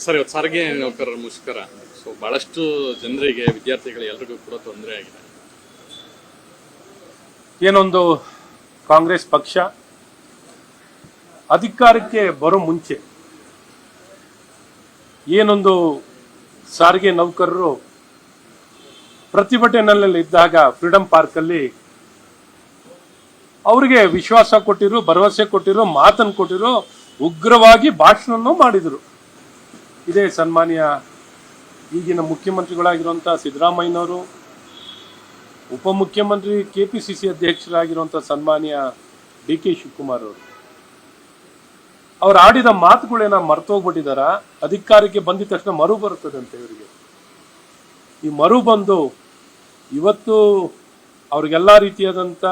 Sir, ಇವತ್ತು ಸಾರಿಗೆ ನೌಕರರ ಮುಷ್ಕರ ಬಹಳಷ್ಟು ಜನರಿಗೆ, ವಿದ್ಯಾರ್ಥಿಗಳಿಗೆ ಎಲ್ರಿಗೂ ಕೂಡ ತೊಂದರೆ ಆಗಿದೆ. ಏನೊಂದು ಕಾಂಗ್ರೆಸ್ ಪಕ್ಷ ಅಧಿಕಾರಕ್ಕೆ ಬರೋ ಮುಂಚೆ ಏನೊಂದು ಸಾರಿಗೆ ನೌಕರರು ಪ್ರತಿಭಟನೆಯಲ್ಲಿ ಇದ್ದಾಗ ಫ್ರೀಡಂ ಪಾರ್ಕ್ ಅಲ್ಲಿ ಅವರಿಗೆ ವಿಶ್ವಾಸ ಕೊಟ್ಟಿರು, ಭರವಸೆ ಕೊಟ್ಟಿರು, ಮಾತನ್ನು ಕೊಟ್ಟಿರು, ಉಗ್ರವಾಗಿ ಭಾಷಣ ಮಾಡಿದರು. ಇದೇ ಸನ್ಮಾನ್ಯ ಈಗಿನ ಮುಖ್ಯಮಂತ್ರಿಗಳಾಗಿರುವಂತಹ ಸಿದ್ದರಾಮಯ್ಯನವರು, ಉಪಮುಖ್ಯಮಂತ್ರಿ ಕೆಪಿಸಿಸಿ ಅಧ್ಯಕ್ಷರಾಗಿರುವಂತಹ ಸನ್ಮಾನ್ಯ ಡಿ ಕೆ ಶಿವಕುಮಾರ್ ಅವರು, ಅವ್ರು ಆಡಿದ ಮಾತುಗಳೇನ ಮರ್ತೋಗ್ಬಿಟ್ಟಿದಾರ. ಅಧಿಕಾರಕ್ಕೆ ಬಂದಿದ ತಕ್ಷಣ ಮರು ಬರುತ್ತದಂತೆ ಇವರಿಗೆ. ಈ ಮರು ಬಂದು ಇವತ್ತು ಅವ್ರಿಗೆಲ್ಲ ರೀತಿಯಾದಂಥ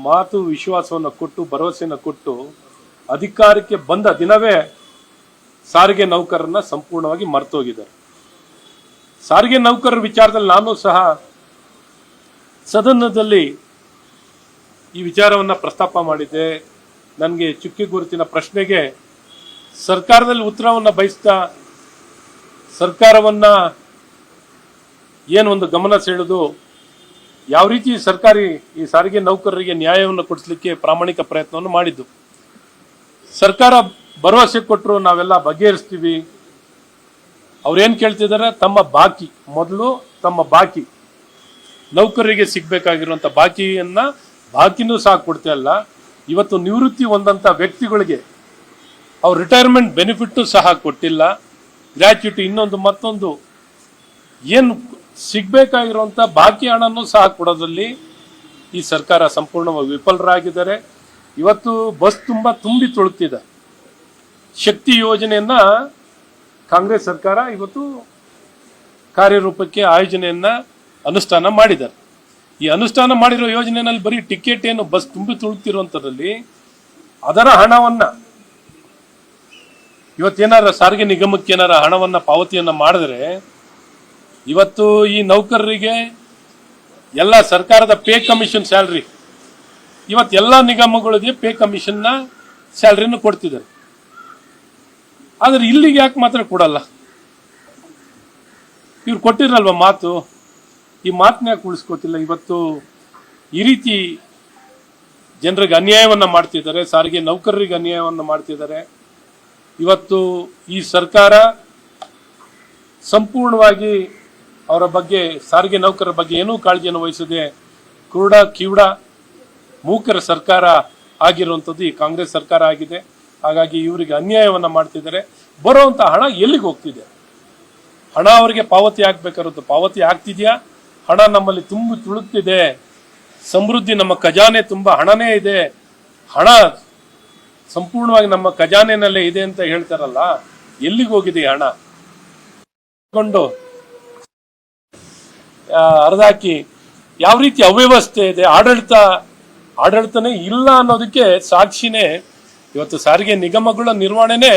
ಮಾತು ವಿಶ್ವಾಸವನ್ನು ಕೊಟ್ಟು, ಭರವಸೆಯನ್ನು ಕೊಟ್ಟು ಅಧಿಕಾರಕ್ಕೆ ಬಂದ ದಿನವೇ ಸಾರಿಗೆ ನೌಕರರನ್ನ ಸಂಪೂರ್ಣವಾಗಿ ಮರ್ತೋಗಿದ್ದಾರೆ. ಸಾರಿಗೆ ನೌಕರರ ವಿಚಾರದಲ್ಲಿ ನಾನು ಸಹ ಸದನದಲ್ಲಿ ಈ ವಿಚಾರವನ್ನು ಪ್ರಸ್ತಾಪ ಮಾಡಿದ್ದೆ. ನನಗೆ ಚುಕ್ಕೆ ಗುರುತಿನ ಪ್ರಶ್ನೆಗೆ ಸರ್ಕಾರದಲ್ಲಿ ಉತ್ತರವನ್ನು ಬಯಸ್ತಾ ಸರ್ಕಾರವನ್ನ ಏನೊಂದು ಗಮನ ಸೆಳೆದು ಯಾವ ರೀತಿ ಈ ಸಾರಿಗೆ ನೌಕರರಿಗೆ ನ್ಯಾಯವನ್ನು ಕೊಡಿಸಲಿಕ್ಕೆ ಪ್ರಾಮಾಣಿಕ ಪ್ರಯತ್ನವನ್ನು ಮಾಡಿದ್ದು. ಸರ್ಕಾರ ಭರವಸೆ ಕೊಟ್ಟರು, ನಾವೆಲ್ಲ ಬಗೆಹರಿಸ್ತೀವಿ. ಅವ್ರೇನು ಕೇಳ್ತಿದ್ದಾರೆ, ತಮ್ಮ ಬಾಕಿ ನೌಕರರಿಗೆ ಸಿಗ್ಬೇಕಾಗಿರುವಂಥ ಬಾಕಿನೂ ಸಹ ಕೊಡ್ತಾ ಇಲ್ಲ. ಇವತ್ತು ನಿವೃತ್ತಿ ಹೊಂದಂಥ ವ್ಯಕ್ತಿಗಳಿಗೆ ಅವ್ರ ರಿಟೈರ್ಮೆಂಟ್ ಬೆನಿಫಿಟ್ಟು ಸಹ ಕೊಟ್ಟಿಲ್ಲ. ಗ್ರ್ಯಾಚ್ಯುಟಿ ಮತ್ತೊಂದು ಏನು ಸಿಗ್ಬೇಕಾಗಿರುವಂಥ ಬಾಕಿ ಹಣನೂ ಸಹ ಕೊಡೋದ್ರಲ್ಲಿ ಈ ಸರ್ಕಾರ ಸಂಪೂರ್ಣವಾಗಿ ವಿಫಲರಾಗಿದ್ದಾರೆ. ಇವತ್ತು ಬಸ್ ತುಂಬಿ ತುಳುಕ್ತಿದೆ. ಶಕ್ತಿ ಯೋಜನೆಯನ್ನ ಕಾಂಗ್ರೆಸ್ ಸರ್ಕಾರ ಇವತ್ತು ಕಾರ್ಯರೂಪಕ್ಕೆ ಆಯೋಜನೆಯನ್ನ ಅನುಷ್ಠಾನ ಮಾಡಿದ್ದಾರೆ. ಈ ಅನುಷ್ಠಾನ ಮಾಡಿರೋ ಯೋಜನೆಯಲ್ಲಿ ಬರೀ ಟಿಕೆಟ್ ಏನು ಬಸ್ ತುಂಬಿ ತುಳುಕ್ತಿರುವಂಥದ್ರಲ್ಲಿ ಅದರ ಹಣವನ್ನ ಇವತ್ತೇನಾರ ಸಾರಿಗೆ ನಿಗಮಕ್ಕೆ ಏನಾರ ಹಣವನ್ನ ಪಾವತಿಯನ್ನ ಮಾಡಿದ್ರೆ ಇವತ್ತು ಈ ನೌಕರರಿಗೆ ಎಲ್ಲ ಸರ್ಕಾರದ ಪೇ ಕಮಿಷನ್ ಸ್ಯಾಲ್ರಿ, ಇವತ್ತು ಎಲ್ಲ ನಿಗಮಗಳಿಗೆ ಪೇ ಕಮಿಷನ್ನ ಸ್ಯಾಲ್ರಿನ ಕೊಡ್ತಿದ್ದಾರೆ. ಆದ್ರೆ ಇಲ್ಲಿಗೆ ಯಾಕೆ ಮಾತ್ರ ಕೊಡಲ್ಲ? ಇವ್ರು ಕೊಟ್ಟಿರಲ್ವ ಮಾತು, ಈ ಮಾತನ್ನ ಯಾಕೆ ಉಳಿಸ್ಕೋತಿಲ್ಲ? ಇವತ್ತು ಈ ರೀತಿ ಜನರಿಗೆ ಅನ್ಯಾಯವನ್ನ ಮಾಡ್ತಿದ್ದಾರೆ, ಸಾರಿಗೆ ನೌಕರರಿಗೆ ಅನ್ಯಾಯವನ್ನ ಮಾಡ್ತಿದ್ದಾರೆ. ಇವತ್ತು ಈ ಸರ್ಕಾರ ಸಂಪೂರ್ಣವಾಗಿ ಅವರ ಬಗ್ಗೆ, ಸಾರಿಗೆ ನೌಕರರ ಬಗ್ಗೆ ಏನೂ ಕಾಳಜಿಯನ್ನು ವಹಿಸದೆ ಕುರುಡ ಕಿವುಡ ಮೂಕರ ಸರ್ಕಾರ ಆಗಿರುವಂಥದ್ದು ಈ ಕಾಂಗ್ರೆಸ್ ಸರ್ಕಾರ ಆಗಿದೆ. ಹಾಗಾಗಿ ಇವರಿಗೆ ಅನ್ಯಾಯವನ್ನ ಮಾಡ್ತಿದ್ದಾರೆ. ಬರುವಂತ ಹಣ ಎಲ್ಲಿಗೆ ಹೋಗ್ತಿದೆ? ಹಣ ಅವರಿಗೆ ಪಾವತಿ ಆಗ್ಬೇಕಾಗಿರೋದು ಪಾವತಿ ಆಗ್ತಿದ್ಯಾ? ಹಣ ನಮ್ಮಲ್ಲಿ ತುಂಬಿ ತುಳುಕ್ತಿದೆ. ಸಮೃದ್ಧಿ, ನಮ್ಮ ಖಜಾನೆ ತುಂಬಾ ಹಣನೇ ಇದೆ, ಹಣ ಸಂಪೂರ್ಣವಾಗಿ ನಮ್ಮ ಖಜಾನೆನಲ್ಲೇ ಇದೆ ಅಂತ ಹೇಳ್ತಾರಲ್ಲ, ಎಲ್ಲಿಗೆ ಹೋಗಿದೆ ಹಣ? ಕೊಂಡು ಹರಿದಾಕಿ ಯಾವ ರೀತಿ ಅವ್ಯವಸ್ಥೆ ಇದೆ, ಆಡಳಿತನೇ ಇಲ್ಲ ಅನ್ನೋದಕ್ಕೆ ಸಾಕ್ಷಿನೇ ಇವತ್ತು ಸಾರಿಗೆ ನಿಗಮಗಳ ನಿರ್ವಹಣೆನೇ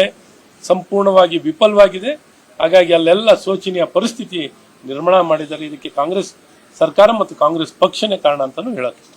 ಸಂಪೂರ್ಣವಾಗಿ ವಿಫಲವಾಗಿದೆ. ಹಾಗಾಗಿ ಅಲ್ಲೆಲ್ಲ ಶೋಚನೀಯ ಪರಿಸ್ಥಿತಿ ನಿರ್ಮಾಣ ಮಾಡಿದ್ದಾರೆ. ಇದಕ್ಕೆ ಕಾಂಗ್ರೆಸ್ ಸರ್ಕಾರ ಮತ್ತು ಕಾಂಗ್ರೆಸ್ ಪಕ್ಷನೇ ಕಾರಣ ಅಂತಾನು ಹೇಳಕ್ ಇಷ್ಟ.